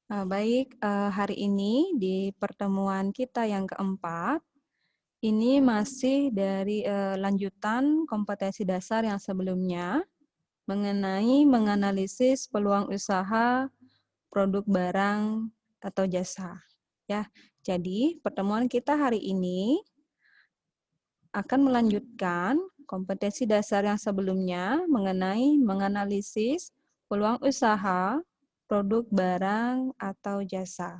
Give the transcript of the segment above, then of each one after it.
Baik, hari ini di pertemuan kita yang keempat, ini masih dari lanjutan kompetensi dasar yang sebelumnya mengenai menganalisis peluang usaha, produk barang atau jasa. Ya, jadi pertemuan kita hari ini akan melanjutkan kompetensi dasar yang sebelumnya mengenai menganalisis peluang usaha, produk barang atau jasa.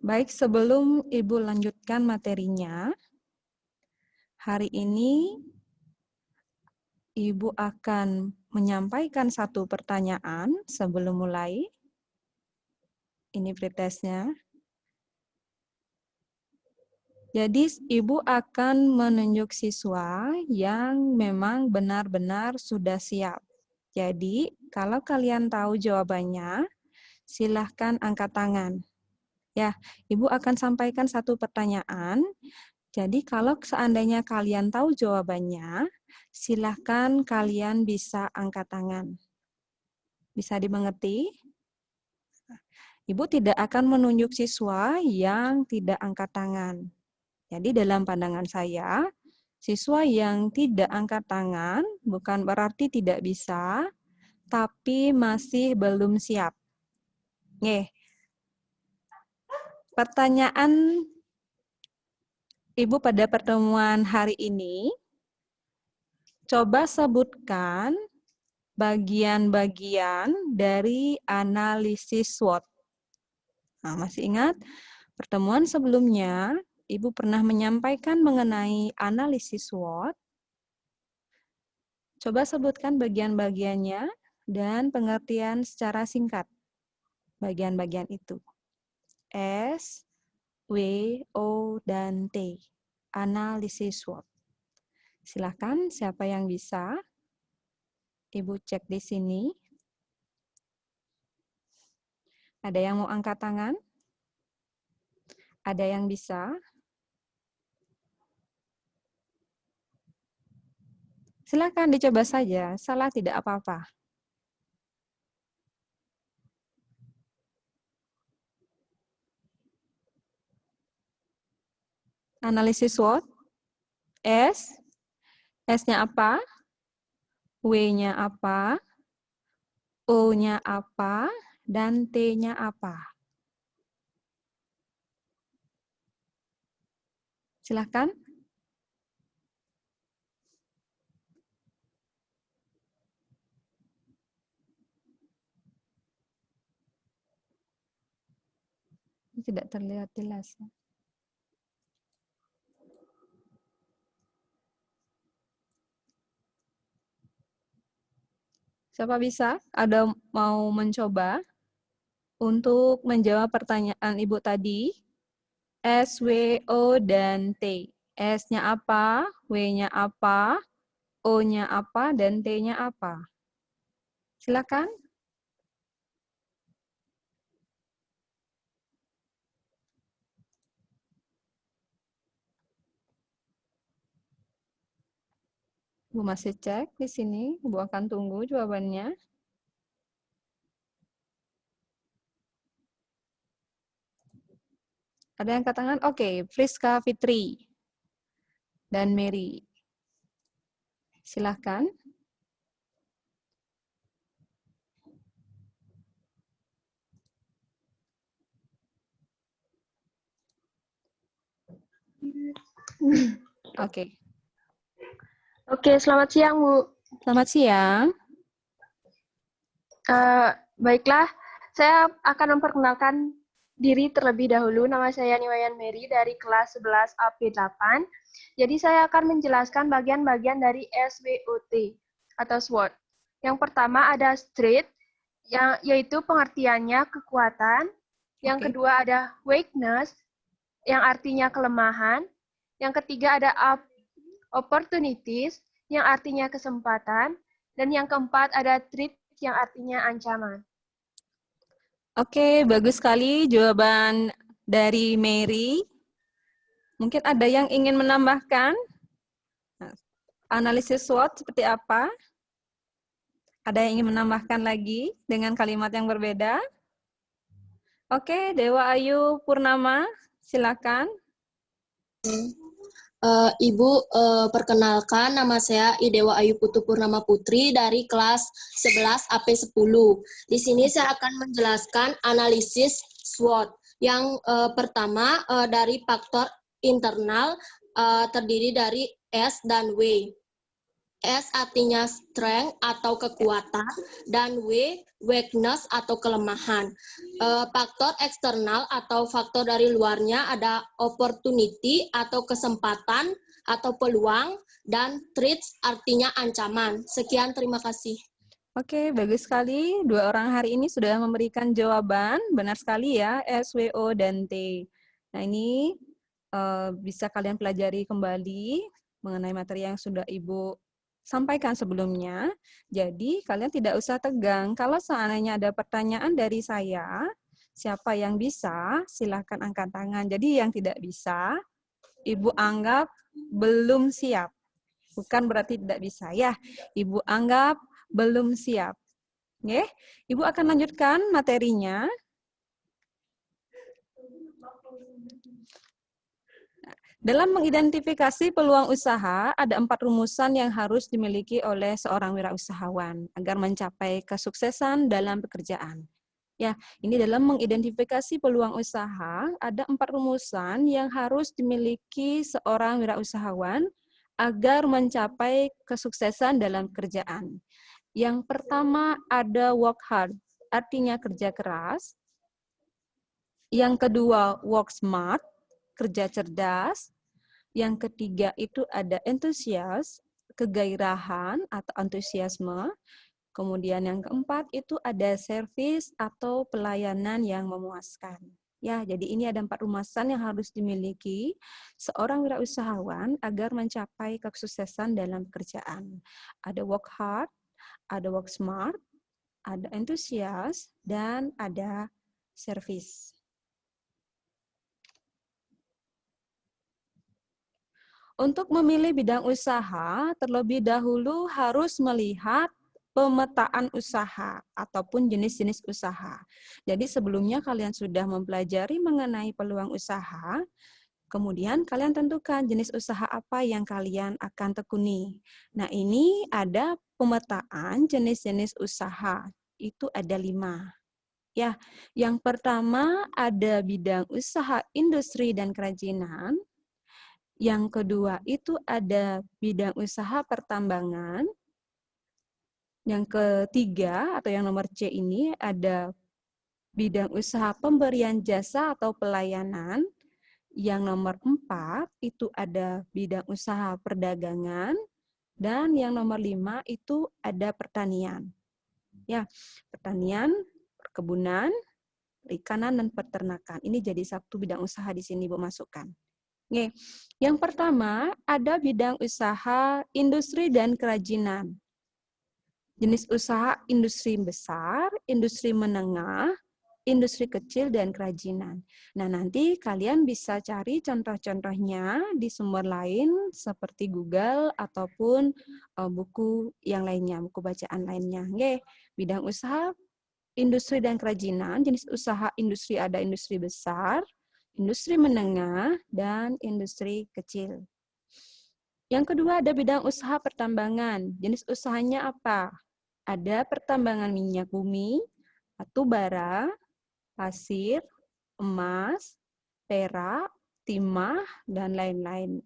Baik, sebelum Ibu lanjutkan materinya, hari ini Ibu akan menyampaikan satu pertanyaan sebelum mulai. Ini pretestnya. Jadi, Ibu akan menunjuk siswa yang memang benar-benar sudah siap. Jadi, kalau kalian tahu jawabannya, silahkan angkat tangan. Ya, Ibu akan sampaikan satu pertanyaan. Jadi kalau seandainya kalian tahu jawabannya, silahkan kalian bisa angkat tangan. Bisa dimengerti? Ibu tidak akan menunjuk siswa yang tidak angkat tangan. Jadi dalam pandangan saya, siswa yang tidak angkat tangan bukan berarti tidak bisa, tapi masih belum siap. Pertanyaan Ibu pada pertemuan hari ini, coba sebutkan bagian-bagian dari analisis SWOT. Nah, masih ingat? Pertemuan sebelumnya, Ibu pernah menyampaikan mengenai analisis SWOT. Coba sebutkan bagian-bagiannya dan pengertian secara singkat bagian-bagian itu. S, W, O, dan T. Analisis SWOT. Silakan siapa yang bisa? Ibu cek di sini. Ada yang mau angkat tangan? Ada yang bisa? Silakan dicoba saja, salah tidak apa-apa. Analisis SWOT. S. S-nya apa? W-nya apa? O-nya apa? Dan T-nya apa? Silakan. Tidak terlihat jelas. Siapa bisa? Ada mau mencoba untuk menjawab pertanyaan Ibu tadi? S, W, O, dan T. S-nya apa? W-nya apa? O-nya apa? Dan T-nya apa? Silakan. Ibu masih cek di sini. Ibu akan tunggu jawabannya. Ada yang katakan, oke, Friska Fitri dan Mary. Silahkan. Oke. Oke, selamat siang, Bu. Selamat siang. Baiklah, saya akan memperkenalkan diri terlebih dahulu. Nama saya Niwayan Mary dari kelas 11 AP8. Jadi saya akan menjelaskan bagian-bagian dari SWOT atau SWOT. Yang pertama ada strength, yaitu pengertiannya kekuatan. Yang kedua ada weakness, yang artinya kelemahan. Yang ketiga ada opportunities, yang artinya kesempatan. Dan yang keempat ada threat, yang artinya ancaman. Oke, bagus sekali jawaban dari Mary. Mungkin ada yang ingin menambahkan? Analisis SWOT seperti apa? Ada yang ingin menambahkan lagi dengan kalimat yang berbeda? Oke, Dewa Ayu Purnama, silakan. Ibu, perkenalkan nama saya Idewa Ayu Putu Purnama Putri dari kelas 11 AP10. Di sini saya akan menjelaskan analisis SWOT. Yang pertama dari faktor internal terdiri dari S dan W. S artinya strength atau kekuatan, dan W, weakness atau kelemahan. Faktor eksternal atau faktor dari luarnya ada opportunity atau kesempatan atau peluang, dan threats artinya ancaman. Sekian, terima kasih. Oke, bagus sekali. Dua orang hari ini sudah memberikan jawaban. Benar sekali ya, S, W, O, dan T. Nah, ini bisa kalian pelajari kembali mengenai materi yang sudah Ibu sampaikan sebelumnya. Jadi, kalian tidak usah tegang. Kalau seandainya ada pertanyaan dari saya, siapa yang bisa, silakan angkat tangan. Jadi, yang tidak bisa, Ibu anggap belum siap. Bukan berarti tidak bisa ya. Ibu anggap belum siap. Oke, Ibu akan lanjutkan materinya. Dalam mengidentifikasi peluang usaha, ada 4 rumusan yang harus dimiliki oleh seorang wirausahawan agar mencapai kesuksesan dalam pekerjaan. Ya, ini dalam mengidentifikasi peluang usaha, ada 4 rumusan yang harus dimiliki seorang wirausahawan agar mencapai kesuksesan dalam pekerjaan. Yang pertama ada work hard, artinya kerja keras. Yang kedua work smart, kerja cerdas. Yang ketiga itu ada enthusiast, kegairahan atau antusiasme. Kemudian yang keempat itu ada service atau pelayanan yang memuaskan. Ya, jadi ini ada 4 rumusan yang harus dimiliki seorang wirausahawan agar mencapai kesuksesan dalam pekerjaan. Ada work hard, ada work smart, ada enthusiast, dan ada service. Untuk memilih bidang usaha, terlebih dahulu harus melihat pemetaan usaha ataupun jenis-jenis usaha. Jadi sebelumnya kalian sudah mempelajari mengenai peluang usaha, kemudian kalian tentukan jenis usaha apa yang kalian akan tekuni. Nah, ini ada pemetaan jenis-jenis usaha. Itu ada 5. Ya, yang pertama ada bidang usaha industri dan kerajinan. Yang kedua itu ada bidang usaha pertambangan. Yang ketiga atau yang nomor C ini ada bidang usaha pemberian jasa atau pelayanan. Yang nomor 4 itu ada bidang usaha perdagangan. Dan yang nomor 5 itu ada pertanian. Ya, pertanian, perkebunan, perikanan, dan peternakan. Ini jadi satu bidang usaha di sini Ibu masukkan. Oke. Yang pertama, ada bidang usaha industri dan kerajinan. Jenis usaha industri besar, industri menengah, industri kecil, dan kerajinan. Nah, nanti kalian bisa cari contoh-contohnya di sumber lain seperti Google ataupun buku yang lainnya, buku bacaan lainnya. Oke. Bidang usaha industri dan kerajinan, jenis usaha industri ada industri besar, industri menengah, dan industri kecil. Yang kedua ada bidang usaha pertambangan. Jenis usahanya apa? Ada pertambangan minyak bumi, batu bara, pasir, emas, perak, timah, dan lain-lain.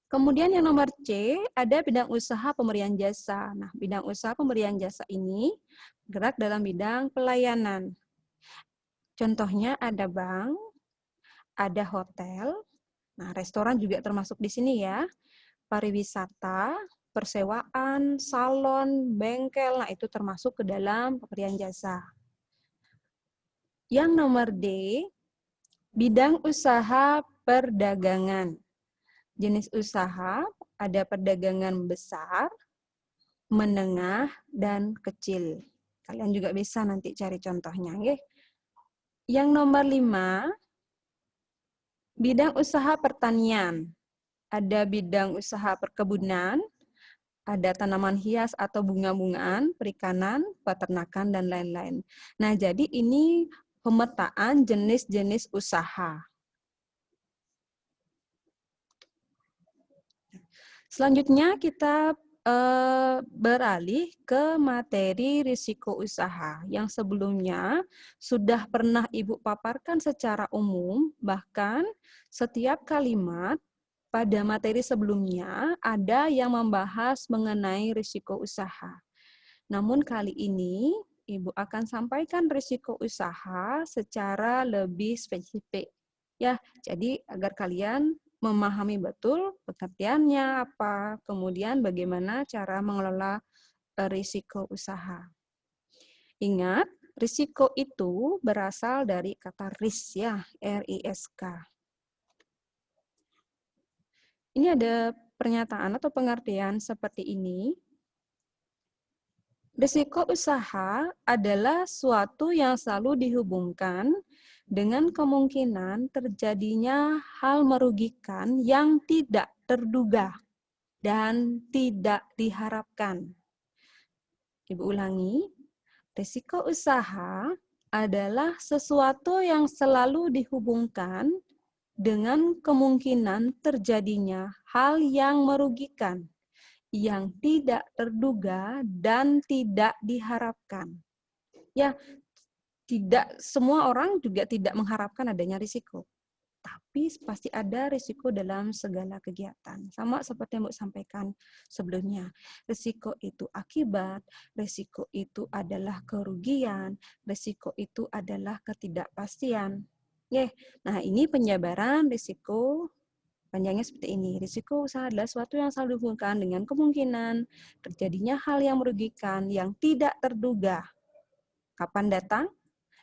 Kemudian yang nomor C, ada bidang usaha pemberian jasa. Nah, bidang usaha pemberian jasa ini bergerak dalam bidang pelayanan. Contohnya ada bank, ada hotel, nah restoran juga termasuk di sini ya, pariwisata, persewaan, salon, bengkel, nah itu termasuk ke dalam pemberian jasa. Yang nomor D, bidang usaha perdagangan. Jenis usaha ada perdagangan besar, menengah, dan kecil. Kalian juga bisa nanti cari contohnya. Ya. Yang nomor 5, bidang usaha pertanian. ada bidang usaha perkebunan, ada tanaman hias atau bunga-bungaan, perikanan, peternakan, dan lain-lain. Nah, jadi ini pemetaan jenis-jenis usaha. Selanjutnya kita beralih ke materi risiko usaha yang sebelumnya sudah pernah Ibu paparkan secara umum, bahkan setiap kalimat pada materi sebelumnya ada yang membahas mengenai risiko usaha. Namun kali ini Ibu akan sampaikan risiko usaha secara lebih spesifik. Ya, jadi agar kalian memahami betul pengertiannya apa, kemudian bagaimana cara mengelola risiko usaha. Ingat, risiko itu berasal dari kata risk ya, R-I-S-K. Ini ada pernyataan atau pengertian seperti ini. Risiko usaha adalah suatu yang selalu dihubungkan dengan kemungkinan terjadinya hal merugikan yang tidak terduga dan tidak diharapkan. Ibu ulangi, risiko usaha adalah sesuatu yang selalu dihubungkan dengan kemungkinan terjadinya hal yang merugikan yang tidak terduga dan tidak diharapkan. Ya, tidak semua orang juga tidak mengharapkan adanya risiko. Tapi pasti ada risiko dalam segala kegiatan. Sama seperti yang Mbak sampaikan sebelumnya. Risiko itu akibat, risiko itu adalah kerugian, risiko itu adalah ketidakpastian. Nah, ini penjabaran risiko. Panjangnya seperti ini, risiko usaha adalah suatu yang selalu dihubungkan dengan kemungkinan terjadinya hal yang merugikan yang tidak terduga, kapan datang,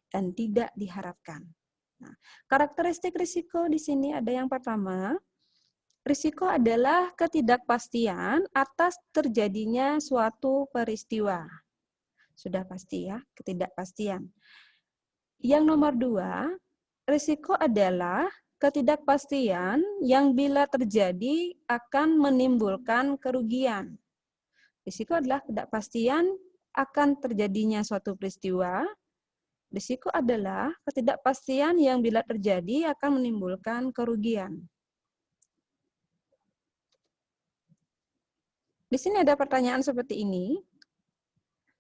dan tidak diharapkan. Nah, karakteristik risiko di sini ada yang pertama, risiko adalah ketidakpastian atas terjadinya suatu peristiwa. Sudah pasti ya, ketidakpastian. Yang nomor 2, risiko adalah ketidakpastian yang bila terjadi akan menimbulkan kerugian. Risiko adalah ketidakpastian akan terjadinya suatu peristiwa. Risiko adalah ketidakpastian yang bila terjadi akan menimbulkan kerugian. Di sini ada pertanyaan seperti ini.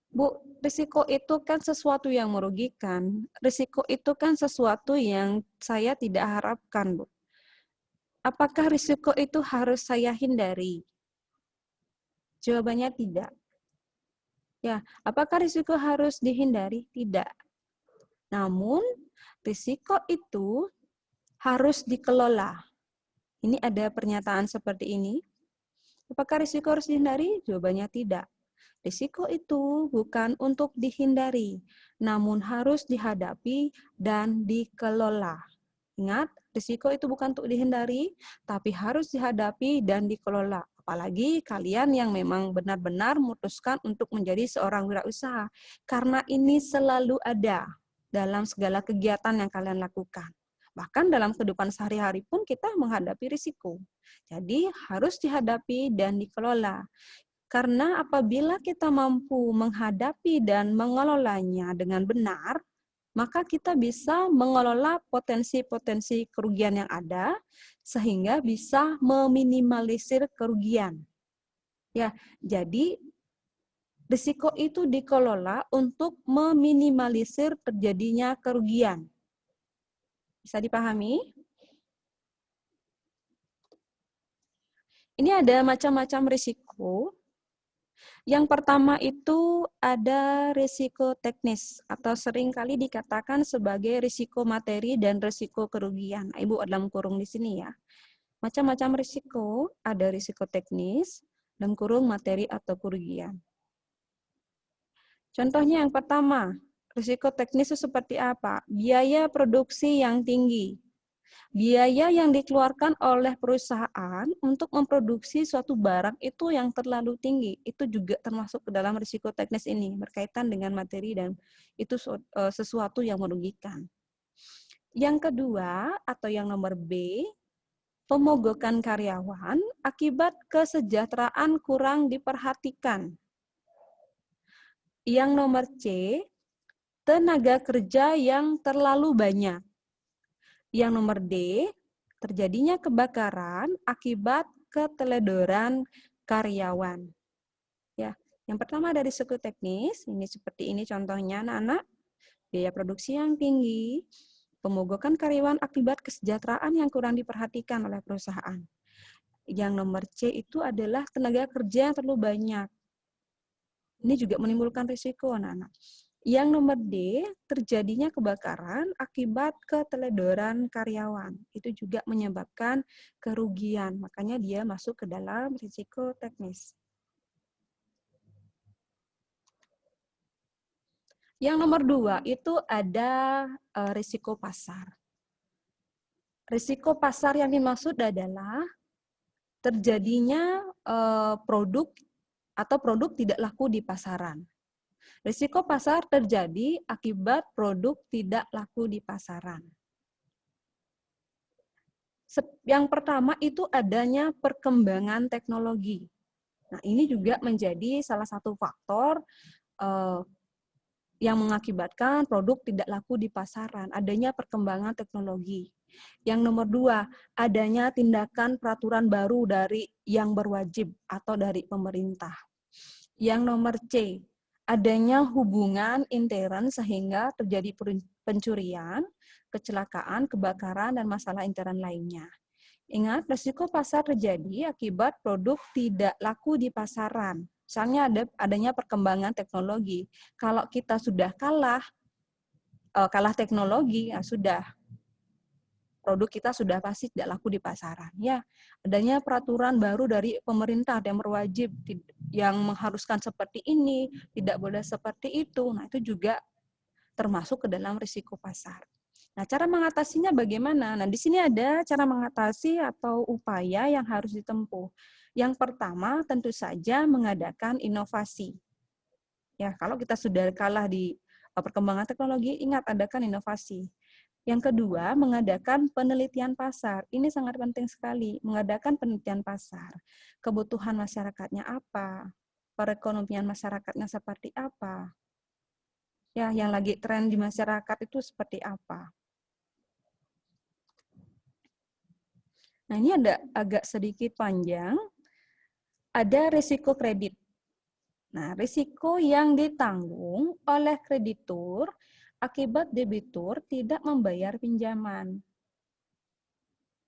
Bu, risiko itu kan sesuatu yang merugikan. Risiko itu kan sesuatu yang saya tidak harapkan, Bu. Apakah risiko itu harus saya hindari? Jawabannya tidak. Ya, apakah risiko harus dihindari? Tidak. Namun, risiko itu harus dikelola. Ini ada pernyataan seperti ini. Apakah risiko harus dihindari? Jawabannya tidak. Risiko itu bukan untuk dihindari, namun harus dihadapi dan dikelola. Ingat, risiko itu bukan untuk dihindari, tapi harus dihadapi dan dikelola. Apalagi kalian yang memang benar-benar memutuskan untuk menjadi seorang wirausaha. Karena ini selalu ada dalam segala kegiatan yang kalian lakukan. Bahkan dalam kehidupan sehari-hari pun kita menghadapi risiko. Jadi harus dihadapi dan dikelola. Karena apabila kita mampu menghadapi dan mengelolanya dengan benar, maka kita bisa mengelola potensi-potensi kerugian yang ada, sehingga bisa meminimalisir kerugian. Ya, jadi risiko itu dikelola untuk meminimalisir terjadinya kerugian. Bisa dipahami? Ini ada macam-macam risiko. Yang pertama itu ada risiko teknis atau seringkali dikatakan sebagai risiko materi dan risiko kerugian. Ibu dalam kurung di sini ya. Macam-macam risiko, ada risiko teknis, dalam kurung materi atau kerugian. Contohnya yang pertama, risiko teknis itu seperti apa? Biaya produksi yang tinggi. Biaya yang dikeluarkan oleh perusahaan untuk memproduksi suatu barang itu yang terlalu tinggi. Itu juga termasuk ke dalam risiko teknis ini, berkaitan dengan materi dan itu sesuatu yang merugikan. Yang kedua, atau yang nomor B, pemogokan karyawan akibat kesejahteraan kurang diperhatikan. Yang nomor C, tenaga kerja yang terlalu banyak. Yang nomor D, terjadinya kebakaran akibat keteledoran karyawan. Ya, yang pertama dari risiko teknis, ini seperti ini contohnya anak-anak, biaya produksi yang tinggi, pemogokan karyawan akibat kesejahteraan yang kurang diperhatikan oleh perusahaan. Yang nomor C itu adalah tenaga kerja yang terlalu banyak. Ini juga menimbulkan risiko anak-anak. Yang nomor D, terjadinya kebakaran akibat keteledoran karyawan. Itu juga menyebabkan kerugian, makanya dia masuk ke dalam risiko teknis. Yang nomor 2 itu ada risiko pasar. Risiko pasar yang dimaksud adalah terjadinya produk atau produk tidak laku di pasaran. Risiko pasar terjadi akibat produk tidak laku di pasaran. Yang pertama itu adanya perkembangan teknologi. Nah, ini juga menjadi salah satu faktor yang mengakibatkan produk tidak laku di pasaran, adanya perkembangan teknologi. Yang nomor 2, adanya tindakan peraturan baru dari yang berwajib atau dari pemerintah. Yang nomor C, adanya hubungan intern sehingga terjadi pencurian, kecelakaan, kebakaran, dan masalah intern lainnya. Ingat, risiko pasar terjadi akibat produk tidak laku di pasaran. Misalnya adanya perkembangan teknologi. Kalau kita sudah kalah teknologi, ya sudah. Produk kita sudah pasti tidak laku di pasaran. Ya, adanya peraturan baru dari pemerintah yang berwajib, yang mengharuskan seperti ini, tidak boleh seperti itu. Nah, itu juga termasuk ke dalam risiko pasar. Nah, cara mengatasinya bagaimana? Nah, di sini ada cara mengatasi atau upaya yang harus ditempuh. Yang pertama, tentu saja mengadakan inovasi. Ya, kalau kita sudah kalah di perkembangan teknologi, ingat adakan inovasi. Yang kedua, mengadakan penelitian pasar. Ini sangat penting sekali, mengadakan penelitian pasar. Kebutuhan masyarakatnya apa? Perekonomian masyarakatnya seperti apa? Ya, yang lagi tren di masyarakat itu seperti apa? Nah, ini ada agak sedikit panjang. Ada risiko kredit. Nah, risiko yang ditanggung oleh kreditur akibat debitur tidak membayar pinjaman.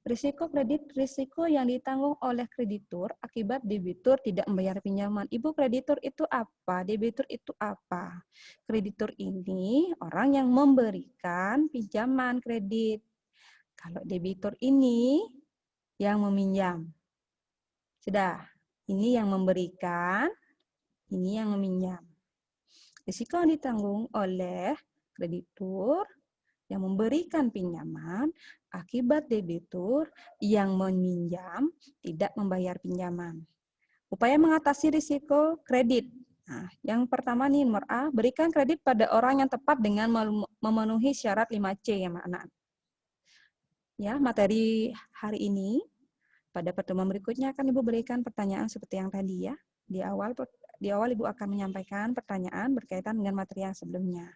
Risiko kredit, risiko yang ditanggung oleh kreditur akibat debitur tidak membayar pinjaman. Ibu, kreditur itu apa? Debitur itu apa? Kreditur ini orang yang memberikan pinjaman kredit. Kalau debitur ini yang meminjam. Sudah, ini yang memberikan, ini yang meminjam. Risiko yang ditanggung oleh kreditur yang memberikan pinjaman akibat debitur yang meminjam tidak membayar pinjaman. Upaya mengatasi risiko kredit. Nah, yang pertama nih, nomor A, berikan kredit pada orang yang tepat dengan memenuhi syarat 5C ya, anak-anak. Ya, materi hari ini, pada pertemuan berikutnya akan Ibu berikan pertanyaan seperti yang tadi ya. Di awal Ibu akan menyampaikan pertanyaan berkaitan dengan materi yang sebelumnya.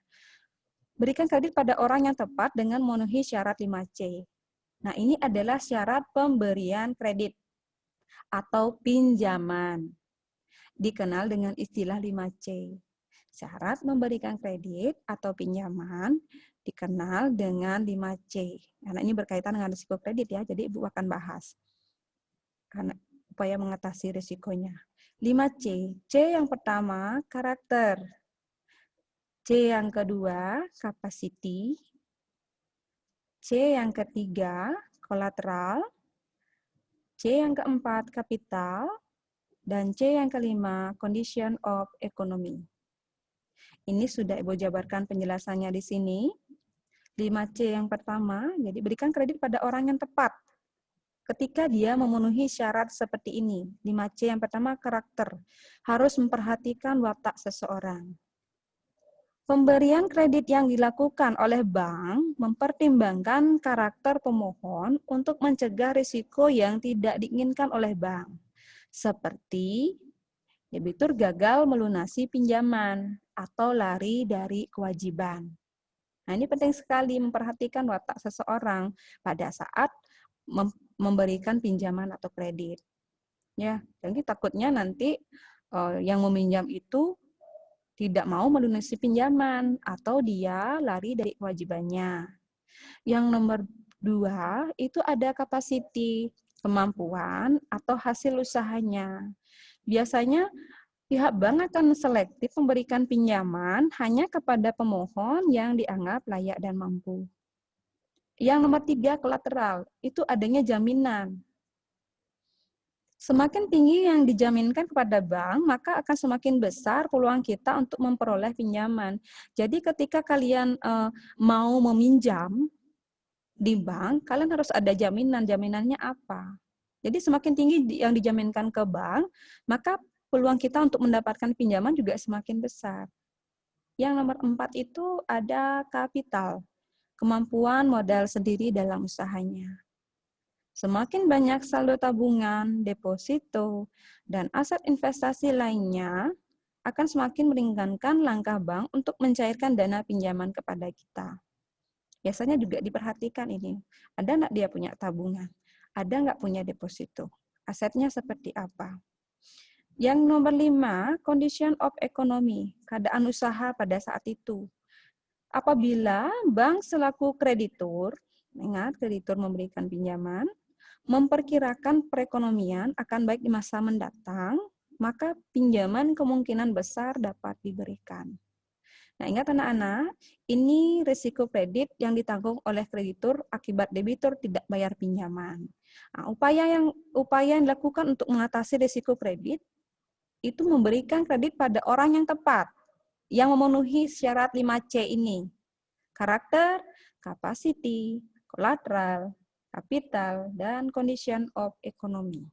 Berikan kredit pada orang yang tepat dengan memenuhi syarat 5C. Nah, ini adalah syarat pemberian kredit atau pinjaman. Dikenal dengan istilah 5C. Syarat memberikan kredit atau pinjaman dikenal dengan 5C. Karena ini berkaitan dengan risiko kredit ya, jadi Ibu akan bahas. Karena upaya mengatasi risikonya. 5C. C yang pertama, karakter. C yang kedua, capacity. C yang ketiga, kolateral. C yang keempat, kapital. Dan C yang kelima, condition of economy. Ini sudah Ibu jabarkan penjelasannya di sini. 5C yang pertama, jadi berikan kredit pada orang yang tepat. Ketika dia memenuhi syarat seperti ini. 5C yang pertama, karakter. Harus memperhatikan watak seseorang. Pemberian kredit yang dilakukan oleh bank mempertimbangkan karakter pemohon untuk mencegah risiko yang tidak diinginkan oleh bank, seperti debitur gagal melunasi pinjaman atau lari dari kewajiban. Nah, ini penting sekali memperhatikan watak seseorang pada saat memberikan pinjaman atau kredit. Ya, jadi takutnya nanti yang meminjam itu tidak mau melunasi pinjaman atau dia lari dari kewajibannya. Yang nomor 2 itu ada capacity, kemampuan atau hasil usahanya. Biasanya pihak bank akan selektif memberikan pinjaman hanya kepada pemohon yang dianggap layak dan mampu. Yang nomor 3, kolateral, itu adanya jaminan. Semakin tinggi yang dijaminkan kepada bank, maka akan semakin besar peluang kita untuk memperoleh pinjaman. Jadi ketika kalian mau meminjam di bank, kalian harus ada jaminan. Jaminannya apa? Jadi semakin tinggi yang dijaminkan ke bank, maka peluang kita untuk mendapatkan pinjaman juga semakin besar. Yang nomor 4 itu ada kapital, kemampuan modal sendiri dalam usahanya. Semakin banyak saldo tabungan, deposito, dan aset investasi lainnya akan semakin meringankan langkah bank untuk mencairkan dana pinjaman kepada kita. Biasanya juga diperhatikan ini, ada nggak dia punya tabungan, ada nggak punya deposito, asetnya seperti apa. Yang nomor 5, condition of economy, keadaan usaha pada saat itu. Apabila bank selaku kreditur, ingat kreditur memberikan pinjaman, memperkirakan perekonomian akan baik di masa mendatang, maka pinjaman kemungkinan besar dapat diberikan. Nah, ingat anak-anak, ini risiko kredit yang ditanggung oleh kreditur akibat debitur tidak bayar pinjaman. Nah, upaya yang dilakukan untuk mengatasi risiko kredit itu memberikan kredit pada orang yang tepat, yang memenuhi syarat 5C ini. Karakter, capacity, collateral, kapital, dan condition of economy.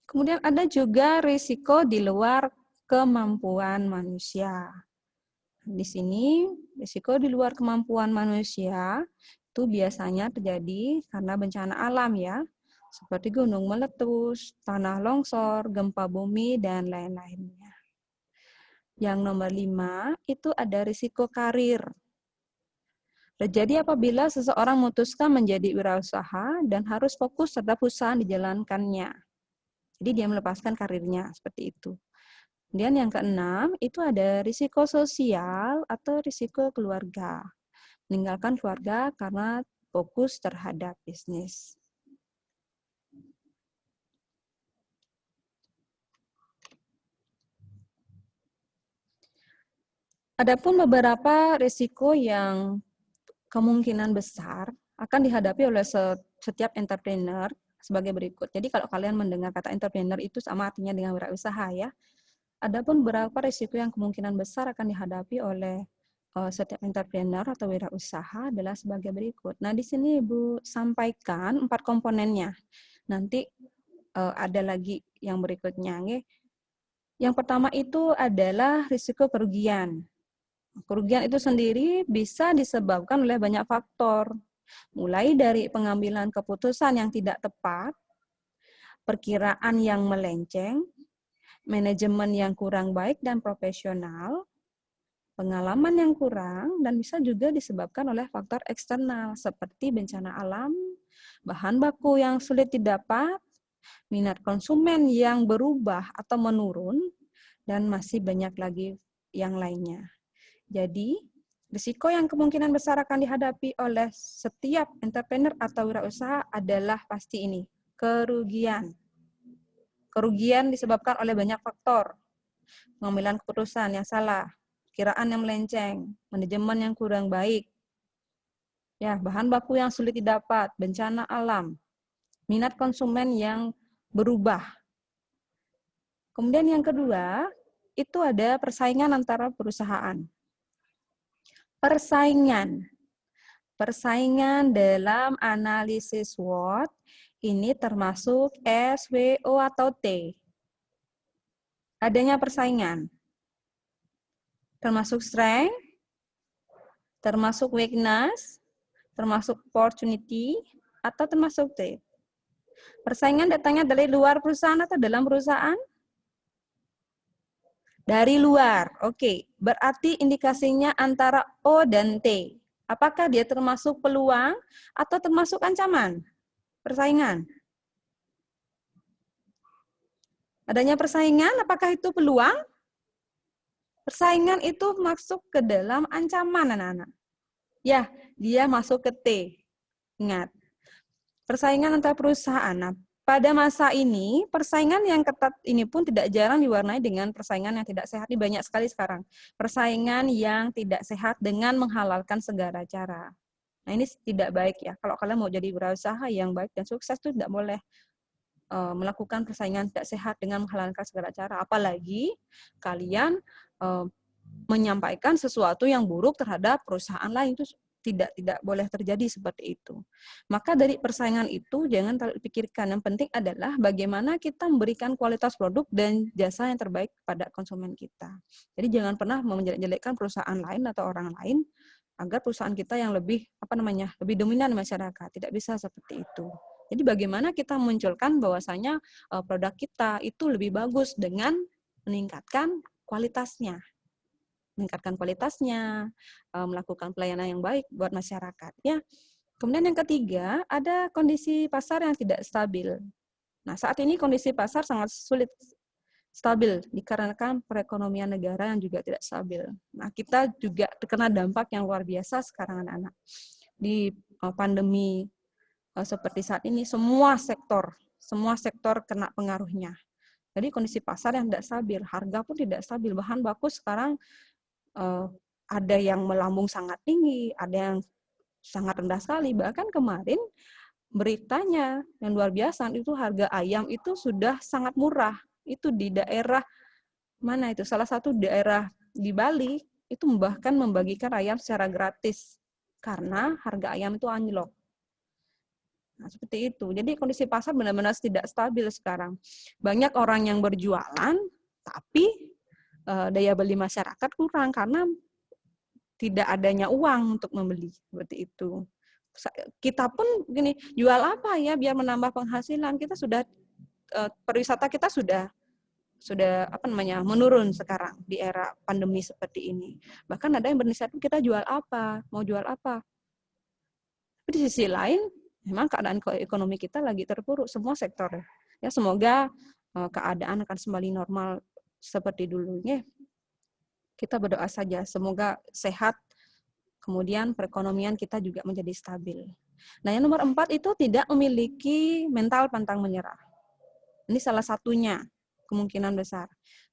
Kemudian ada juga risiko di luar kemampuan manusia. Di sini, risiko di luar kemampuan manusia itu biasanya terjadi karena bencana alam ya, seperti gunung meletus, tanah longsor, gempa bumi, dan lain-lainnya. Yang nomor 5 itu ada risiko karir. Terjadi apabila seseorang memutuskan menjadi wirausaha dan harus fokus terhadap usaha yang dijalankannya. Jadi dia melepaskan karirnya, seperti itu. Kemudian yang keenam, itu ada risiko sosial atau risiko keluarga. Meninggalkan keluarga karena fokus terhadap bisnis. Adapun beberapa risiko yang kemungkinan besar akan dihadapi oleh setiap entrepreneur sebagai berikut. Jadi kalau kalian mendengar kata entrepreneur itu sama artinya dengan wirausaha ya. Adapun beberapa risiko yang kemungkinan besar akan dihadapi oleh setiap entrepreneur atau wirausaha adalah sebagai berikut. Nah, di sini Ibu sampaikan 4 komponennya. Nanti ada lagi yang berikutnya. Yang pertama itu adalah risiko kerugian. Kerugian itu sendiri bisa disebabkan oleh banyak faktor, mulai dari pengambilan keputusan yang tidak tepat, perkiraan yang melenceng, manajemen yang kurang baik dan profesional, pengalaman yang kurang, dan bisa juga disebabkan oleh faktor eksternal seperti bencana alam, bahan baku yang sulit didapat, minat konsumen yang berubah atau menurun, dan masih banyak lagi yang lainnya. Jadi, risiko yang kemungkinan besar akan dihadapi oleh setiap entrepreneur atau wirausaha adalah pasti ini, kerugian. Kerugian disebabkan oleh banyak faktor. Pengambilan keputusan yang salah, kiraan yang melenceng, manajemen yang kurang baik, ya, bahan baku yang sulit didapat, bencana alam, minat konsumen yang berubah. Kemudian yang kedua, itu ada persaingan antara perusahaan. Persaingan dalam analisis SWOT ini termasuk S, W, O, atau T. Adanya persaingan. Termasuk strength, termasuk weakness, termasuk opportunity, atau termasuk threat. Persaingan datangnya dari luar perusahaan atau dalam perusahaan? Dari luar. Oke, berarti indikasinya antara O dan T. Apakah dia termasuk peluang atau termasuk ancaman? Persaingan. Adanya persaingan, apakah itu peluang? Persaingan itu masuk ke dalam ancaman, anak-anak. Ya, dia masuk ke T. Ingat, persaingan antar perusahaan. Nah, pada masa ini, persaingan yang ketat ini pun tidak jarang diwarnai dengan persaingan yang tidak sehat. Ini banyak sekali sekarang. Persaingan yang tidak sehat dengan menghalalkan segala cara. Nah, ini tidak baik ya. Kalau kalian mau jadi wirausaha yang baik dan sukses, itu tidak boleh melakukan persaingan tidak sehat dengan menghalalkan segala cara. Apalagi kalian menyampaikan sesuatu yang buruk terhadap perusahaan lain, itu tidak boleh terjadi seperti itu. Maka dari persaingan itu jangan terlalu dipikirkan. Yang penting adalah bagaimana kita memberikan kualitas produk dan jasa yang terbaik pada konsumen kita. Jadi jangan pernah menjelek-jelekkan perusahaan lain atau orang lain agar perusahaan kita yang lebih lebih dominan di masyarakat. Tidak bisa seperti itu. Jadi bagaimana kita munculkan bahwasanya produk kita itu lebih bagus dengan meningkatkan kualitasnya. Melakukan pelayanan yang baik buat masyarakat. Ya. Kemudian yang ketiga, ada kondisi pasar yang tidak stabil. Nah, saat ini kondisi pasar sangat sulit stabil dikarenakan perekonomian negara yang juga tidak stabil. Nah, kita juga terkena dampak yang luar biasa sekarang anak-anak. Di pandemi seperti saat ini, semua sektor kena pengaruhnya. Jadi kondisi pasar yang tidak stabil, harga pun tidak stabil. Bahan baku sekarang ada yang melambung sangat tinggi, ada yang sangat rendah sekali. Bahkan kemarin beritanya yang luar biasa itu harga ayam itu sudah sangat murah. Itu di daerah mana itu? Salah satu daerah di Bali itu bahkan membagikan ayam secara gratis karena harga ayam itu anjlok. Nah, seperti itu. Jadi kondisi pasar benar-benar tidak stabil sekarang. Banyak orang yang berjualan, tapi daya beli masyarakat kurang karena tidak adanya uang untuk membeli. Seperti itu. Kita pun gini, jual apa ya biar menambah penghasilan? Kita sudah pariwisata kita sudah menurun sekarang di era pandemi seperti ini. Bahkan ada yang berinisiatif kita jual apa, mau jual apa. Tapi di sisi lain, memang keadaan ekonomi kita lagi terpuruk semua sektor. Ya, semoga keadaan akan kembali normal seperti dulunya. Kita berdoa saja, semoga sehat, kemudian perekonomian kita juga menjadi stabil. Nah, yang nomor 4 itu tidak memiliki mental pantang menyerah. Ini salah satunya, kemungkinan besar.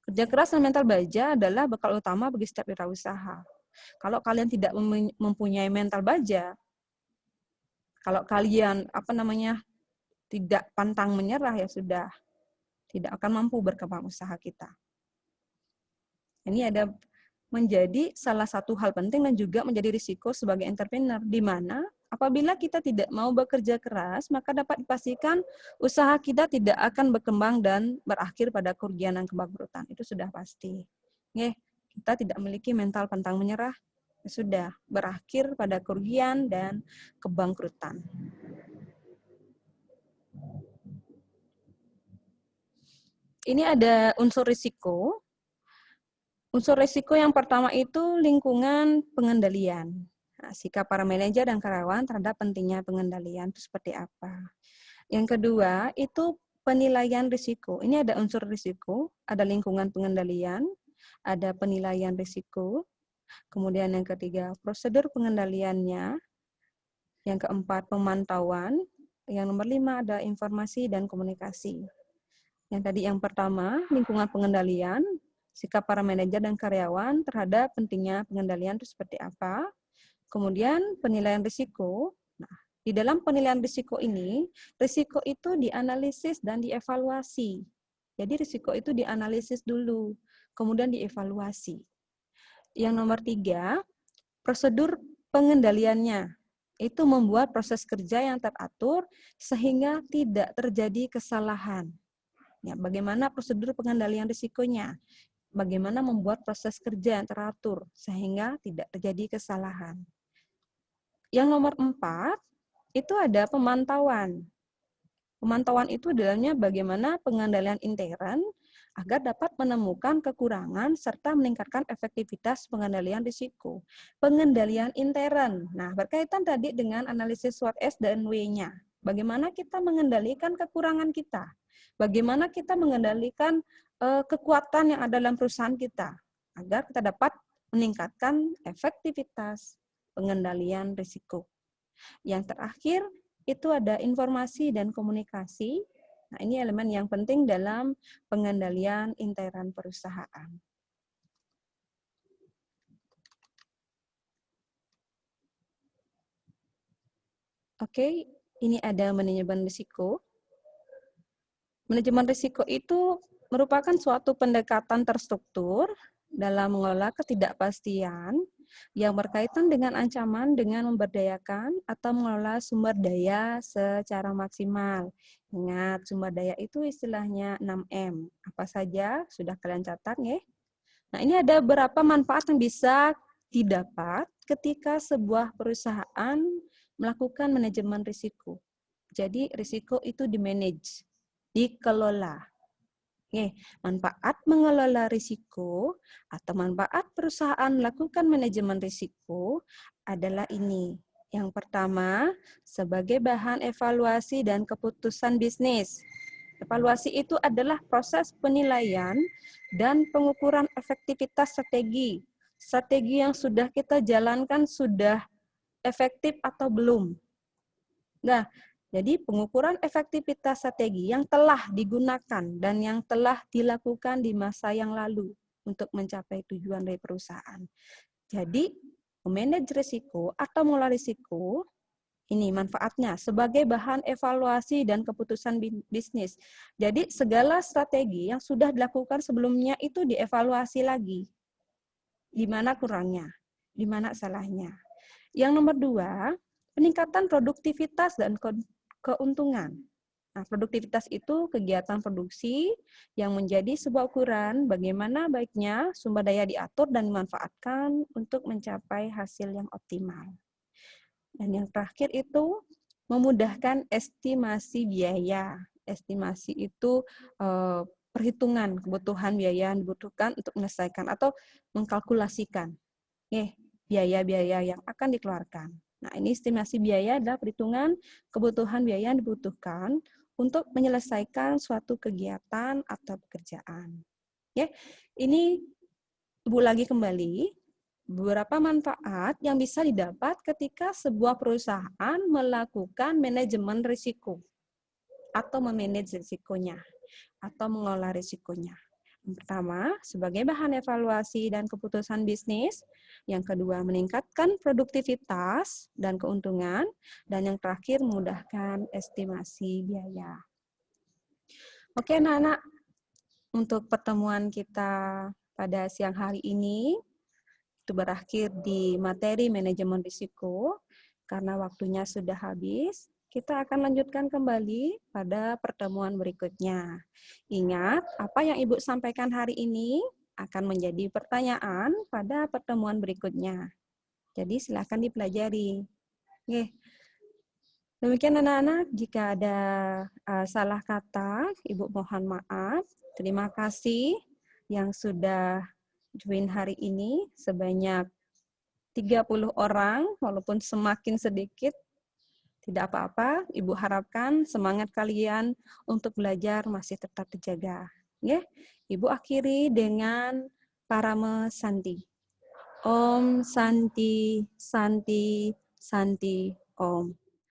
Kerja keras dan mental baja adalah bekal utama bagi setiap wirausaha. Kalau kalian tidak mempunyai mental baja, kalau kalian tidak pantang menyerah, ya sudah tidak akan mampu berkembang usaha kita. Ini ada menjadi salah satu hal penting dan juga menjadi risiko sebagai entrepreneur, di mana apabila kita tidak mau bekerja keras, maka dapat dipastikan usaha kita tidak akan berkembang dan berakhir pada kerugian dan kebangkrutan. Itu sudah pasti. Kita tidak memiliki mental pantang menyerah, sudah berakhir pada kerugian dan kebangkrutan. Ini ada unsur risiko. Unsur risiko yang pertama itu lingkungan pengendalian. Nah, sikap para manajer dan karyawan terhadap pentingnya pengendalian itu seperti apa. Yang kedua itu penilaian risiko. Ini ada unsur risiko, ada lingkungan pengendalian, ada penilaian risiko. Kemudian yang ketiga, prosedur pengendaliannya. Yang keempat, pemantauan. Yang nomor 5 ada informasi dan komunikasi. Yang tadi yang pertama, lingkungan pengendalian, sikap para manajer dan karyawan terhadap pentingnya pengendalian itu seperti apa. Kemudian penilaian risiko. Nah, di dalam penilaian risiko ini, risiko itu dianalisis dan dievaluasi. Jadi risiko itu dianalisis dulu, kemudian dievaluasi. Yang nomor 3, prosedur pengendaliannya. Itu membuat proses kerja yang teratur sehingga tidak terjadi kesalahan. Ya, bagaimana prosedur pengendalian risikonya? Bagaimana membuat proses kerja yang teratur sehingga tidak terjadi kesalahan. Yang nomor 4, itu ada pemantauan. Pemantauan itu dalamnya bagaimana pengendalian intern agar dapat menemukan kekurangan serta meningkatkan efektivitas pengendalian risiko. Pengendalian intern. Nah, berkaitan tadi dengan analisis SWOT S dan W-nya. Bagaimana kita mengendalikan kekurangan kita? Bagaimana kita mengendalikan kekuatan yang ada dalam perusahaan kita agar kita dapat meningkatkan efektivitas pengendalian risiko. Yang terakhir, itu ada informasi dan komunikasi. Nah, ini elemen yang penting dalam pengendalian intern perusahaan. Oke, ini ada manajemen risiko. Manajemen risiko itu merupakan suatu pendekatan terstruktur dalam mengelola ketidakpastian yang berkaitan dengan ancaman dengan memberdayakan atau mengelola sumber daya secara maksimal. Ingat, sumber daya itu istilahnya 6M. Apa saja? Sudah kalian catat, ya? Nah, ini ada beberapa manfaat yang bisa didapat ketika sebuah perusahaan melakukan manajemen risiko. Jadi, risiko itu di-manage, dikelola. Oke, manfaat mengelola risiko atau manfaat perusahaan melakukan manajemen risiko adalah ini. Yang pertama, sebagai bahan evaluasi dan keputusan bisnis. Evaluasi itu adalah proses penilaian dan pengukuran efektivitas strategi. Strategi yang sudah kita jalankan sudah efektif atau belum. Nah, jadi pengukuran efektivitas strategi yang telah digunakan dan yang telah dilakukan di masa yang lalu untuk mencapai tujuan dari perusahaan. Jadi, memanage risiko atau mengelola risiko, ini manfaatnya sebagai bahan evaluasi dan keputusan bisnis. Jadi, segala strategi yang sudah dilakukan sebelumnya itu dievaluasi lagi. Di mana kurangnya, di mana salahnya. Yang nomor 2, peningkatan produktivitas dan keuntungan. Nah, produktivitas itu kegiatan produksi yang menjadi sebuah ukuran bagaimana baiknya sumber daya diatur dan dimanfaatkan untuk mencapai hasil yang optimal. Dan yang terakhir itu memudahkan estimasi biaya. Estimasi itu perhitungan kebutuhan biaya yang dibutuhkan untuk menyelesaikan atau mengkalkulasikan biaya-biaya yang akan dikeluarkan. Nah, ini estimasi biaya adalah perhitungan kebutuhan biaya yang dibutuhkan untuk menyelesaikan suatu kegiatan atau pekerjaan. Ini Ibu lagi kembali, beberapa manfaat yang bisa didapat ketika sebuah perusahaan melakukan manajemen risiko atau memanage risikonya atau mengelola risikonya. Yang pertama, sebagai bahan evaluasi dan keputusan bisnis. Yang kedua, meningkatkan produktivitas dan keuntungan. Dan yang terakhir, memudahkan estimasi biaya. Oke, anak-anak, untuk pertemuan kita pada siang hari ini, itu berakhir di materi manajemen risiko. Karena waktunya sudah habis, kita akan lanjutkan kembali pada pertemuan berikutnya. Ingat, apa yang Ibu sampaikan hari ini akan menjadi pertanyaan pada pertemuan berikutnya. Jadi silakan dipelajari. Oke. Demikian anak-anak, jika ada salah kata, Ibu mohon maaf. Terima kasih yang sudah join hari ini sebanyak 30 orang, walaupun semakin sedikit. Tidak apa-apa, Ibu harapkan semangat kalian untuk belajar masih tetap terjaga. Ya, Ibu akhiri dengan Parama Santi. Om Santi, Santi, Santi, Om.